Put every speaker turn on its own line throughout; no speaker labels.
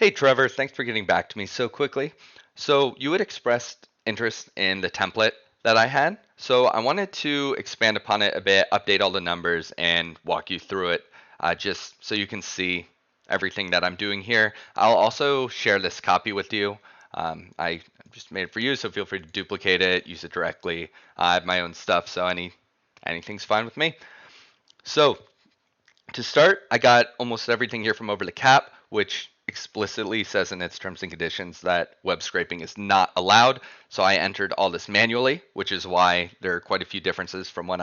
Hey Trevor, thanks for getting back to me so quickly. So you had expressed interest in the template that I had, so I wanted to expand upon it a bit, update all the numbers, and walk you through it, just so you can see everything that I'm doing here. I'll also share this copy with you. I just made it for you, so feel free to duplicate it, use it directly. I have my own stuff, so anything's fine with me. So to start, I got almost everything here from Over the Cap, which explicitly says in its terms and conditions that web scraping is not allowed. So I entered all this manually, which is why there are quite a few differences from when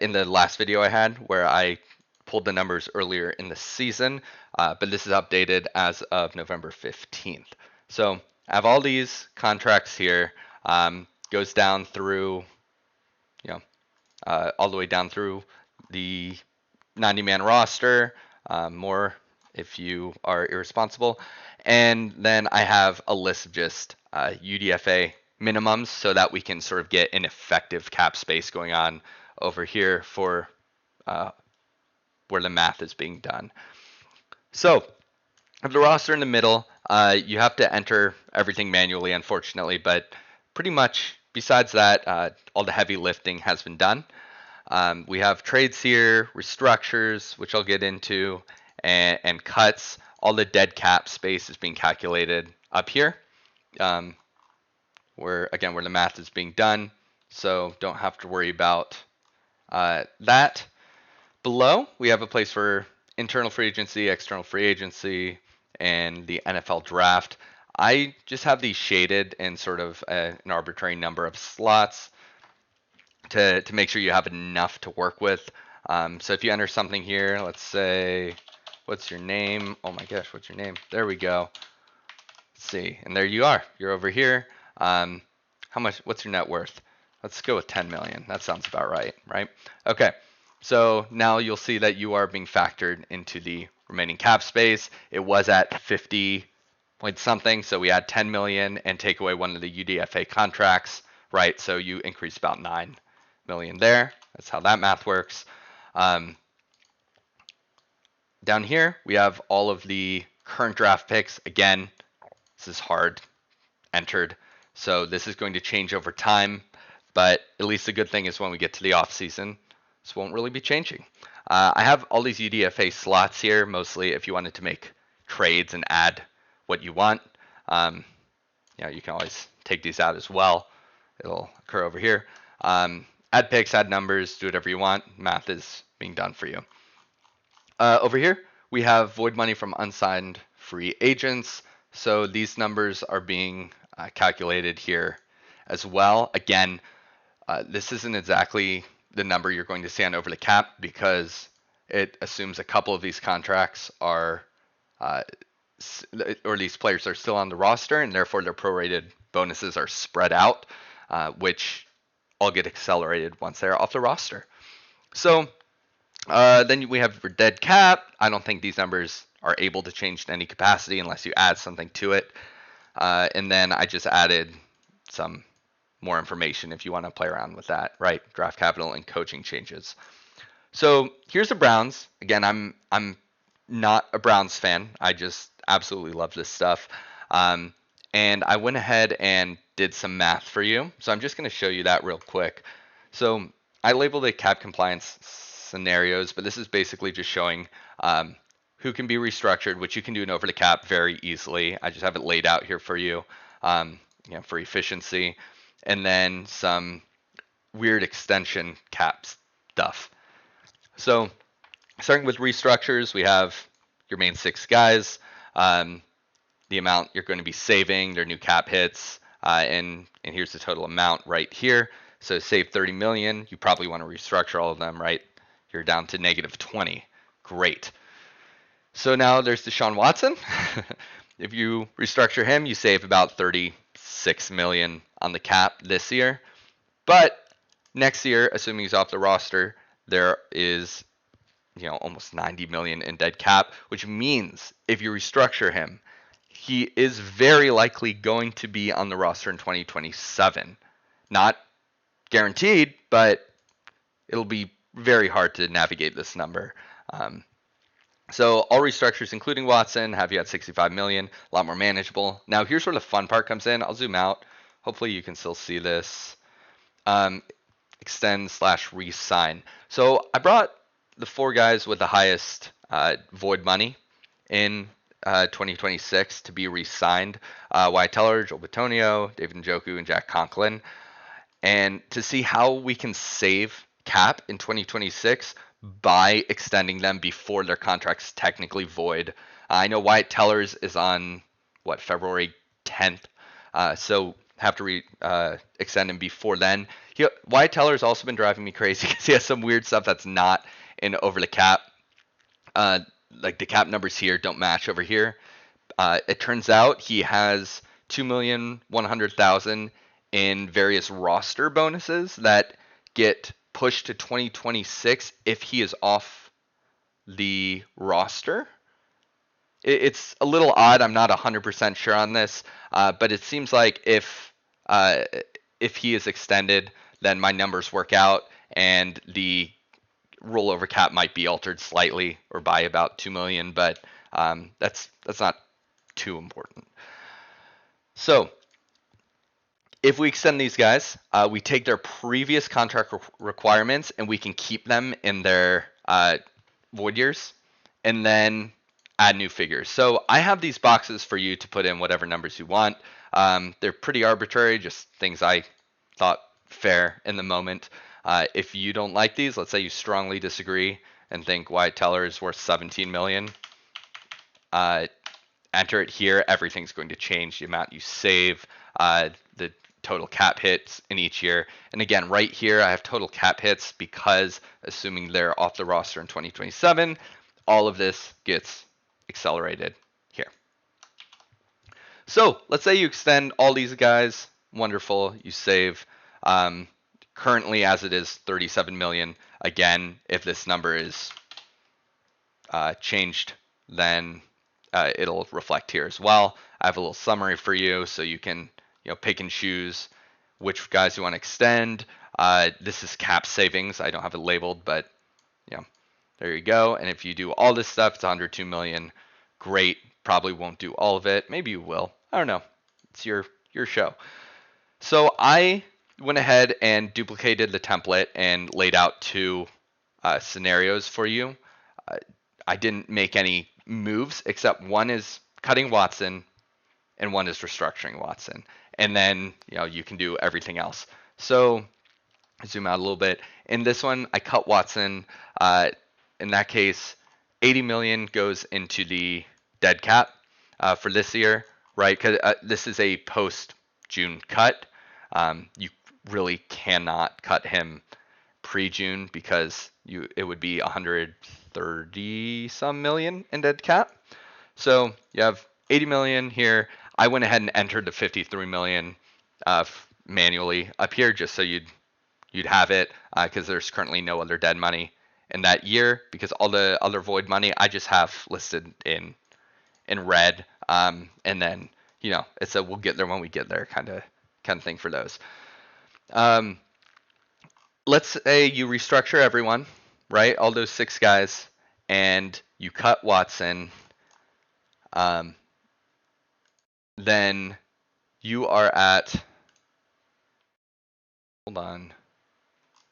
in the last video I had, where I pulled the numbers earlier in the season, but this is updated as of November 15th. So I have all these contracts here, goes down through, you know, all the way down through the 90-man roster, more if you are irresponsible. And then I have a list of just UDFA minimums so that we can sort of get an effective cap space going on over here for uh, where the math is being done. So of the roster in the middle, you have to enter everything manually, unfortunately, but pretty much besides that, all the heavy lifting has been done. We have trades here, restructures, which I'll get into, and cuts. All the dead cap space is being calculated up here, um, where the math is being done. So don't have to worry about that. Below, we have a place for internal free agency, external free agency, and the NFL draft. I just have these shaded in sort of an arbitrary number of slots to make sure you have enough to work with. So if you enter something here, let's say, what's your name? Oh my gosh, what's your name? There we go. Let's see, and there you are. You're over here. How much? What's your net worth? Let's go with 10 million. That sounds about right, right? Okay. So now you'll see that you are being factored into the remaining cap space. It was at 50 point something, so we add 10 million and take away one of the UDFA contracts, right? So you increase about 9 million there. That's how that math works. Um, Down here, we have all of the current draft picks. Again, this is hard entered, so this is going to change over time. But at least the good thing is when we get to the off season, this won't really be changing. I have all these UDFA slots here, mostly if you wanted to make trades and add what you want. Um, you can always take these out as well. It'll occur over here. Add picks, add numbers, do whatever you want. Math is being done for you. Over here, we have void money from unsigned free agents. So these numbers are being calculated here as well. Again, this isn't exactly the number you're going to see on over the cap because it assumes a couple of these contracts are, or these players are still on the roster, and therefore their prorated bonuses are spread out, which all get accelerated once they're off the roster. So then we have for dead cap. I don't think these numbers are able to change in any capacity unless you add something to it. And then I just added some more information if you want to play around with that, right? Draft capital and coaching changes. So here's the Browns. Again, I'm not a Browns fan. I just absolutely love this stuff. And I went ahead and did some math for you. So I'm just going to show you that real quick. So I labeled it cap compliance scenarios, but this is basically just showing who can be restructured, which you can do in over the cap very easily. I just have it laid out here for you, for efficiency, and then some weird extension cap stuff. So starting with restructures, we have your main 6 guys, the amount you're going to be saving, their new cap hits, and here's the total amount right here. So save 30 million. You probably want to restructure all of them, right? You're down to negative 20. Great. So now there's Deshaun Watson. If you restructure him, you save about 36 million on the cap this year. But next year, assuming he's off the roster, there is almost 90 million in dead cap, which means if you restructure him, he is very likely going to be on the roster in 2027. Not guaranteed, but it'll be very hard to navigate this number. So all restructures, including Watson, have you at 65 million, a lot more manageable. Now here's where the fun part comes in. I'll zoom out. Hopefully you can still see this. Um, Extend slash resign. So I brought the 4 guys with the highest void money in 2026 to be re-signed. Wyatt Teller, Joel Bitonio, David Njoku, and Jack Conklin. And to see how we can save cap in 2026 by extending them before their contract's technically void. I know Wyatt Tellers is on what, February 10th, so have to extend him before then. Wyatt Teller's also been driving me crazy because he has some weird stuff that's not in over the cap. Uh, like the cap numbers here don't match over here. It turns out he has 2,100,000 in various roster bonuses that get pushed to 2026 if he is off the roster. It's a little odd. I'm not 100% sure on this, but it seems like if he is extended, then my numbers work out, and the rollover cap might be altered slightly or by about 2 million, but that's not too important. So if we extend these guys, we take their previous contract requirements and we can keep them in their void years and then add new figures. So I have these boxes for you to put in whatever numbers you want. They're pretty arbitrary, just things I thought fair in the moment. If you don't like these, let's say you strongly disagree and think Wyatt Teller is worth 17 million, enter it here. Everything's going to change. The amount you save, the total cap hits in each year. And again, right here, I have total cap hits because assuming they're off the roster in 2027, all of this gets accelerated here. So let's say you extend all these guys. Wonderful. You save. Currently, as it is, 37 million. Again, if this number is changed, then it'll reflect here as well. I have a little summary for you so you can pick and choose which guys you want to extend. This is cap savings. I don't have it labeled, but there you go. And if you do all this stuff, it's 102 million. Great. Probably won't do all of it. Maybe you will. I don't know. It's your show. So I went ahead and duplicated the template and laid out 2 scenarios for you. I didn't make any moves except one is cutting Watson and one is restructuring Watson. And then, you can do everything else. So zoom out a little bit. In this one, I cut Watson. In that case, 80 million goes into the dead cap for this year, right? Because this is a post-June cut. You really cannot cut him pre-June because it would be 130 some million in dead cap. So you have 80 million here. I went ahead and entered the 53 million manually up here just so you'd have it because there's currently no other dead money in that year because all the other void money I just have listed in red. And then it's a we'll get there when we get there kind of thing for those. Let's say you restructure everyone, right? All those 6 guys, and you cut Watson. Then you are at, hold on,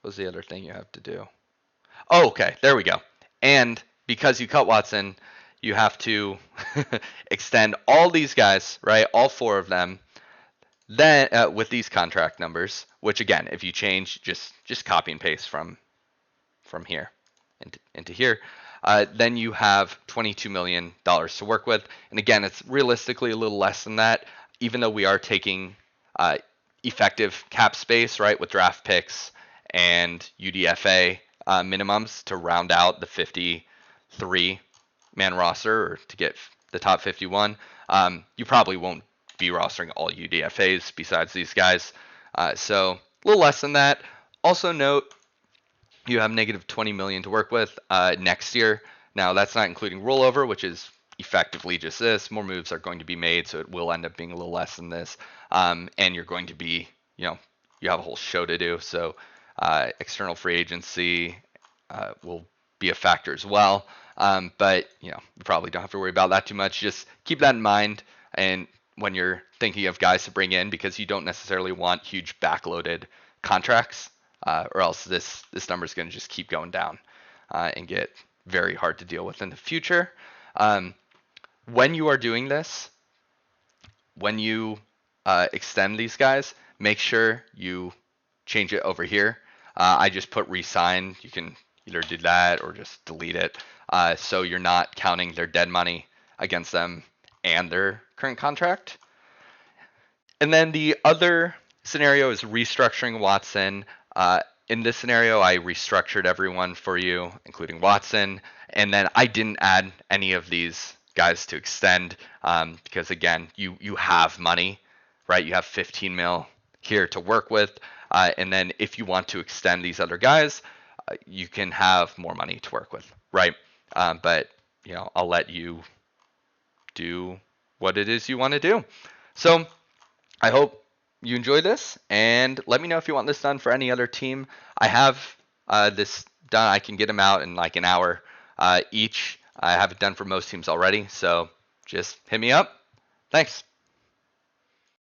what's the other thing you have to do? Oh, okay, there we go. And because you cut Watson, you have to extend all these guys, right? All 4 of them. Then with these contract numbers, which again, if you change, just copy and paste from here into here. Then you have $22 million to work with. And again, it's realistically a little less than that, even though we are taking effective cap space, right, with draft picks and UDFA minimums to round out the 53-man roster or to get the top 51. You probably won't be rostering all UDFAs besides these guys. So a little less than that. Also note, you have negative 20 million to work with next year. Now that's not including rollover, which is effectively just this. More moves are going to be made, so it will end up being a little less than this. And you're going to be, you have a whole show to do. So external free agency will be a factor as well. But you probably don't have to worry about that too much. Just keep that in mind, and when you're thinking of guys to bring in, because you don't necessarily want huge backloaded contracts, or else this number is going to just keep going down and get very hard to deal with in the future. Um, when you are doing this, when you extend these guys, make sure you change it over here. I just put resign. You can either do that or just delete it. So you're not counting their dead money against them and their current contract. And then the other scenario is restructuring Watson. In this scenario, I restructured everyone for you, including Watson, and then I didn't add any of these guys to extend because again, you have money, right? You have 15 mil here to work with, and then if you want to extend these other guys, you can have more money to work with, right? But I'll let you do what it is you want to do. So I hope you enjoy this, and let me know if you want this done for any other team. I have this done. I can get them out in like an hour each. I have it done for most teams already, so just hit me up. Thanks.